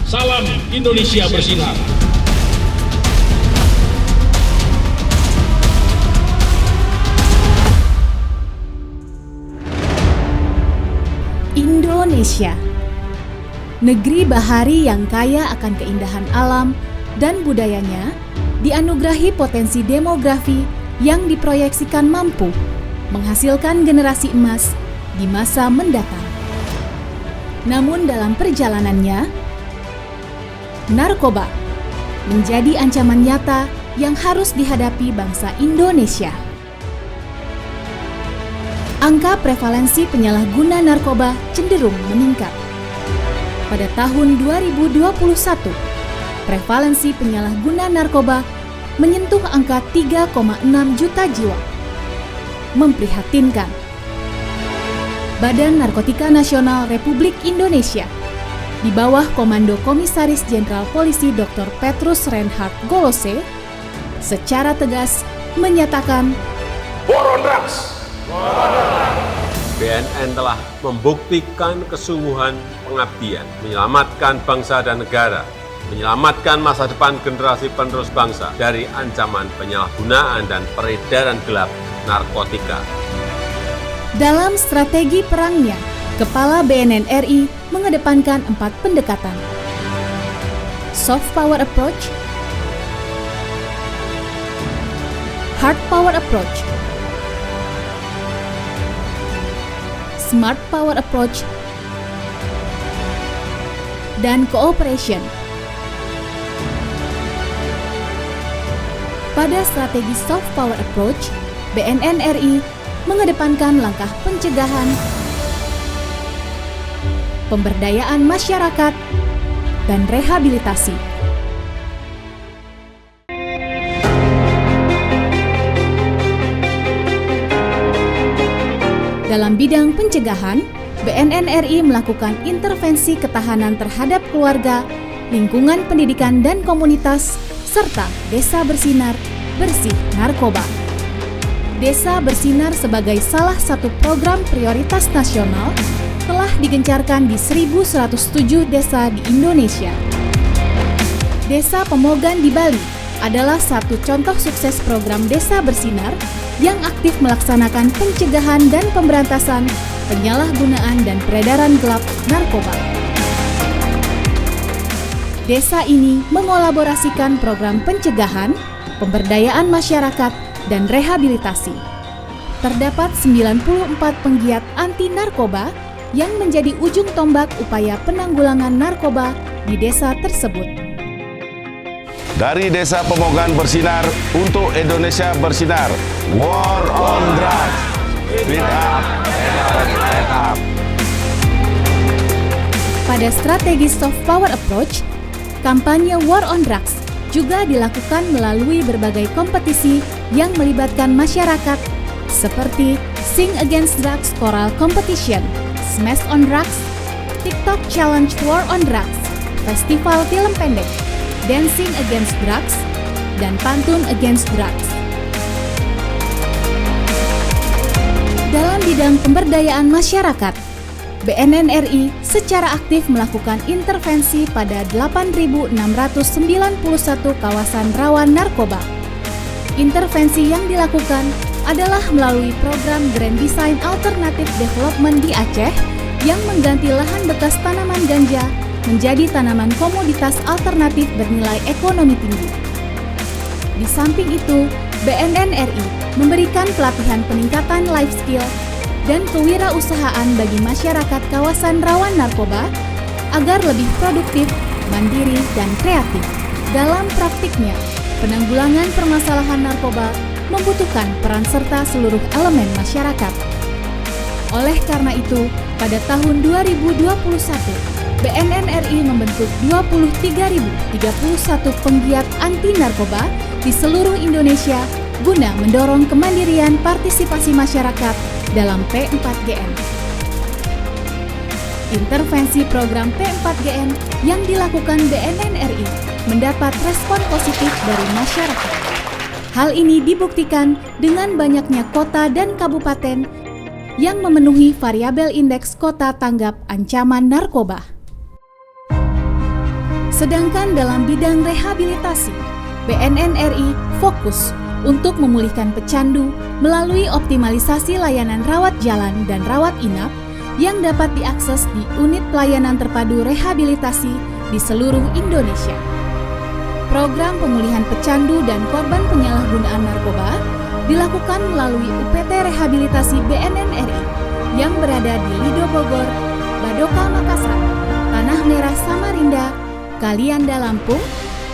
Salam Indonesia bersinar. Indonesia, negeri bahari yang kaya akan keindahan alam dan budayanya, dianugerahi potensi demografi yang diproyeksikan mampu menghasilkan generasi emas di masa mendatang. Namun dalam perjalanannya, narkoba menjadi ancaman nyata yang harus dihadapi bangsa Indonesia. Angka prevalensi penyalahguna narkoba cenderung meningkat. Pada tahun 2021, prevalensi penyalahguna narkoba menyentuh angka 3,6 juta jiwa. Memprihatinkan. Badan Narkotika Nasional Republik Indonesia di bawah Komando Komisaris Jenderal Polisi Dr. Petrus Reinhard Golose secara tegas menyatakan War on Drugs. BNN telah membuktikan kesungguhan pengabdian, menyelamatkan bangsa dan negara, menyelamatkan masa depan generasi penerus bangsa dari ancaman penyalahgunaan dan peredaran gelap narkotika. Dalam strategi perangnya, Kepala BNN RI mengedepankan 4 pendekatan. Soft power approach, hard power approach, smart power approach, dan cooperation. Pada strategi soft power approach, BNN RI mengedepankan langkah pencegahan, pemberdayaan masyarakat, dan rehabilitasi. Dalam bidang pencegahan, BNN RI melakukan intervensi ketahanan terhadap keluarga, lingkungan pendidikan dan komunitas, serta Desa Bersinar bersih narkoba. Desa Bersinar sebagai salah satu program prioritas nasional telah digencarkan di 1.107 desa di Indonesia. Desa Pemogan di Bali adalah satu contoh sukses program Desa Bersinar yang aktif melaksanakan pencegahan dan pemberantasan penyalahgunaan dan peredaran gelap narkoba. Desa ini mengolaborasikan program pencegahan, pemberdayaan masyarakat, dan rehabilitasi. Terdapat 94 penggiat anti narkoba yang menjadi ujung tombak upaya penanggulangan narkoba di desa tersebut. Dari Desa Pemogan Bersinar untuk Indonesia Bersinar. War on Drugs. Speed up, stand up. Pada strategi soft power approach, kampanye War on Drugs juga dilakukan melalui berbagai kompetisi yang melibatkan masyarakat seperti Sing Against Drugs Choral Competition, Smash on Drugs, TikTok Challenge War on Drugs, Festival Film Pendek, Dancing Against Drugs, dan Pantun Against Drugs. Dalam bidang pemberdayaan masyarakat, BNN RI secara aktif melakukan intervensi pada 8.691 kawasan rawan narkoba. Intervensi yang dilakukan adalah melalui program Grand Design Alternative Development di Aceh yang mengganti lahan bekas tanaman ganja menjadi tanaman komoditas alternatif bernilai ekonomi tinggi. Di samping itu, BNN RI memberikan pelatihan peningkatan life skill dan kewirausahaan bagi masyarakat kawasan rawan narkoba agar lebih produktif, mandiri, dan kreatif. Dalam praktiknya, penanggulangan permasalahan narkoba membutuhkan peran serta seluruh elemen masyarakat. Oleh karena itu, pada tahun 2021, BNN RI membentuk 23.031 penggiat anti narkoba di seluruh Indonesia guna mendorong kemandirian partisipasi masyarakat dalam P4GN. intervensi program P4GN yang dilakukan BNN RI mendapat respon positif dari masyarakat. Hal ini dibuktikan dengan banyaknya kota dan kabupaten yang memenuhi variabel indeks kota tanggap ancaman narkoba. Sedangkan dalam bidang rehabilitasi, BNN RI fokus untuk memulihkan pecandu melalui optimalisasi layanan rawat jalan dan rawat inap yang dapat diakses di unit pelayanan terpadu rehabilitasi di seluruh Indonesia. Program pemulihan pecandu dan korban penyalahgunaan narkoba dilakukan melalui UPT Rehabilitasi BNN RI yang berada di Lido Bogor, Badoka Makassar, Tanah Merah Samarinda, Kalianda Lampung,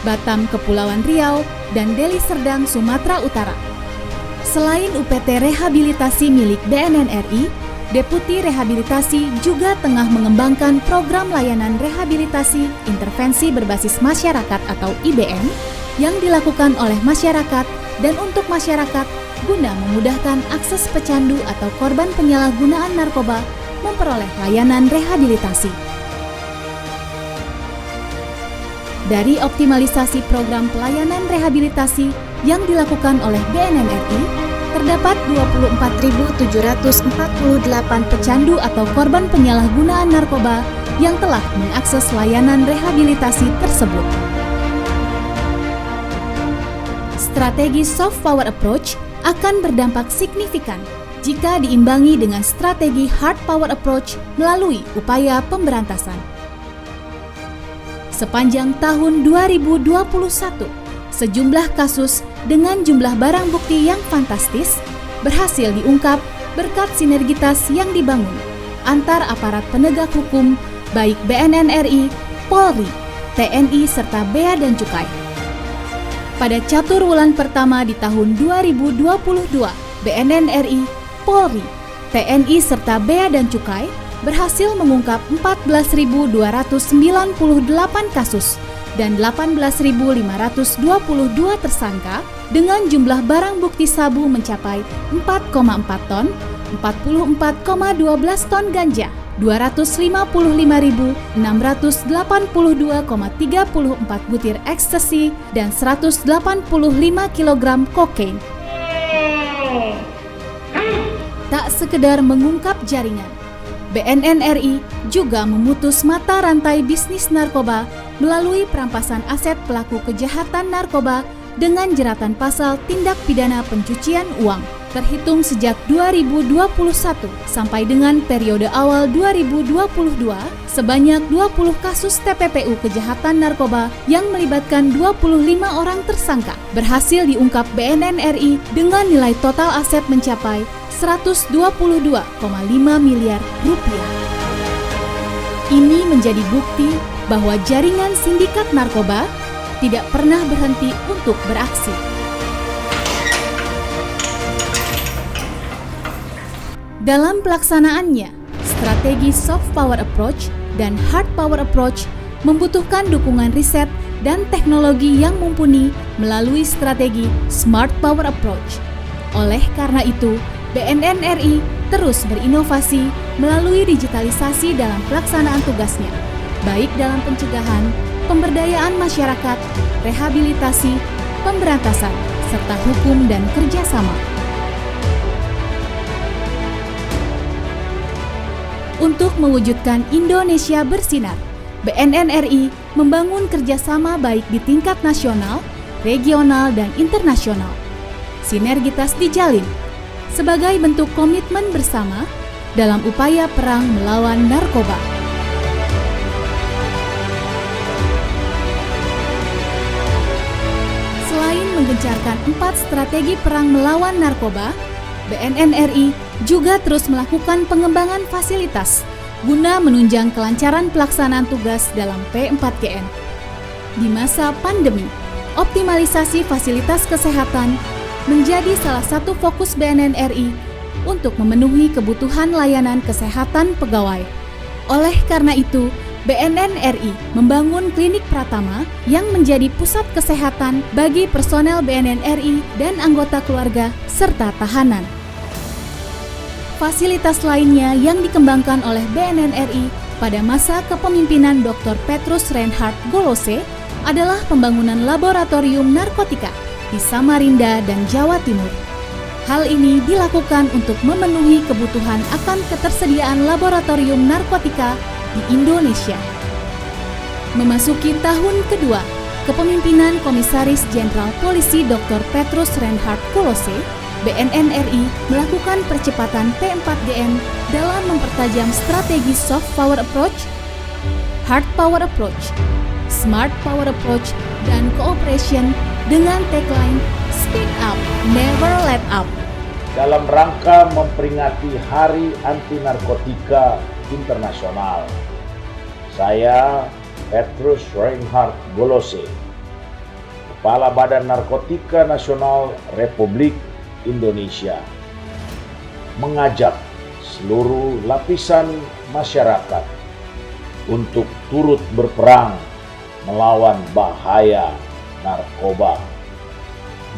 Batam Kepulauan Riau, dan Deli Serdang Sumatera Utara. Selain UPT Rehabilitasi milik BNN RI, Deputi Rehabilitasi juga tengah mengembangkan program layanan rehabilitasi intervensi berbasis masyarakat atau IBM yang dilakukan oleh masyarakat dan untuk masyarakat guna memudahkan akses pecandu atau korban penyalahgunaan narkoba memperoleh layanan rehabilitasi. Dari optimalisasi program pelayanan rehabilitasi yang dilakukan oleh BNN RI, terdapat 24.748 pecandu atau korban penyalahgunaan narkoba yang telah mengakses layanan rehabilitasi tersebut. Strategi soft power approach akan berdampak signifikan jika diimbangi dengan strategi hard power approach melalui upaya pemberantasan. Sepanjang tahun 2021, sejumlah kasus dengan jumlah barang bukti yang fantastis berhasil diungkap berkat sinergitas yang dibangun antar aparat penegak hukum baik BNN RI, Polri, TNI, serta Bea dan Cukai. Pada catur wulan pertama di tahun 2022, BNN RI, Polri, TNI, serta Bea dan Cukai berhasil mengungkap 14.298 kasus dan 18.522 tersangka dengan jumlah barang bukti sabu mencapai 4,4 ton, 44,12 ton ganja, 255.682,34 butir ekstasi, dan 185 kg kokain. Tak sekedar mengungkap jaringan, BNN RI juga memutus mata rantai bisnis narkoba melalui perampasan aset pelaku kejahatan narkoba dengan jeratan pasal tindak pidana pencucian uang terhitung sejak 2021 sampai dengan periode awal 2022 sebanyak 20 kasus TPPU kejahatan narkoba yang melibatkan 25 orang tersangka berhasil diungkap BNN RI dengan nilai total aset mencapai 122,5 miliar rupiah. Ini menjadi bukti bahwa jaringan sindikat narkoba tidak pernah berhenti untuk beraksi. Dalam pelaksanaannya, strategi soft power approach dan hard power approach membutuhkan dukungan riset dan teknologi yang mumpuni melalui strategi smart power approach. Oleh karena itu, BNN RI terus berinovasi melalui digitalisasi dalam pelaksanaan tugasnya, baik dalam pencegahan, pemberdayaan masyarakat, rehabilitasi, pemberantasan, serta hukum dan kerjasama. Untuk mewujudkan Indonesia bersinar, BNN RI membangun kerjasama baik di tingkat nasional, regional, dan internasional. Sinergitas dijalin sebagai bentuk komitmen bersama dalam upaya perang melawan narkoba. Selain menggencarkan 4 strategi perang melawan narkoba, BNN RI juga terus melakukan pengembangan fasilitas guna menunjang kelancaran pelaksanaan tugas dalam P4GN. Di masa pandemi, optimalisasi fasilitas kesehatan menjadi salah satu fokus BNN RI untuk memenuhi kebutuhan layanan kesehatan pegawai. Oleh karena itu, BNN RI membangun klinik Pratama yang menjadi pusat kesehatan bagi personel BNN RI dan anggota keluarga serta tahanan. Fasilitas lainnya yang dikembangkan oleh BNN RI pada masa kepemimpinan Dr. Petrus Reinhard Golose adalah pembangunan laboratorium narkotika di Samarinda dan Jawa Timur. Hal ini dilakukan untuk memenuhi kebutuhan akan ketersediaan laboratorium narkotika di Indonesia. Memasuki tahun kedua kepemimpinan Komisaris Jenderal Polisi Dr. Petrus Reinhard Golose, BNN RI melakukan percepatan P4GN dalam mempertajam strategi soft power approach, hard power approach, smart power approach, dan cooperation dengan tagline Speak Up, Never Let Up. Dalam rangka memperingati Hari Anti Narkotika Internasional, saya, Petrus Reinhard Golose, Kepala Badan Narkotika Nasional Republik Indonesia, mengajak seluruh lapisan masyarakat untuk turut berperang melawan bahaya narkoba.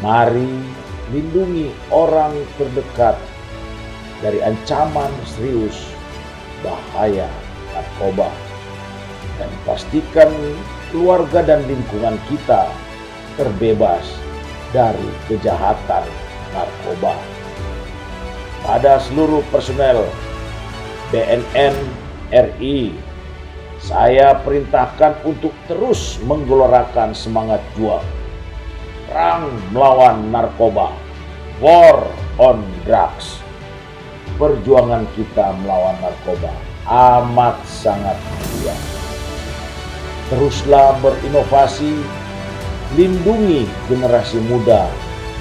Mari lindungi orang terdekat dari ancaman serius bahaya narkoba dan pastikan keluarga dan lingkungan kita terbebas dari kejahatan narkoba. Pada seluruh personel BNN RI, saya perintahkan untuk terus menggelorakan semangat juang perang melawan narkoba, war on drugs. Perjuangan kita melawan narkoba amat sangat mulia. Teruslah berinovasi, lindungi generasi muda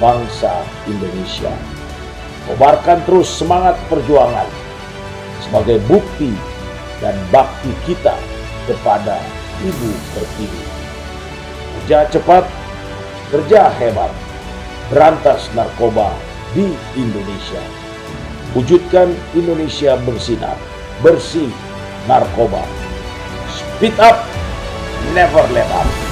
bangsa Indonesia. Kobarkan terus semangat perjuangan sebagai bukti dan bakti kita kepada Ibu Pertiwi. Kerja cepat, kerja hebat, berantas narkoba di Indonesia. Wujudkan Indonesia bersinar, bersih narkoba. Speed up, never let up.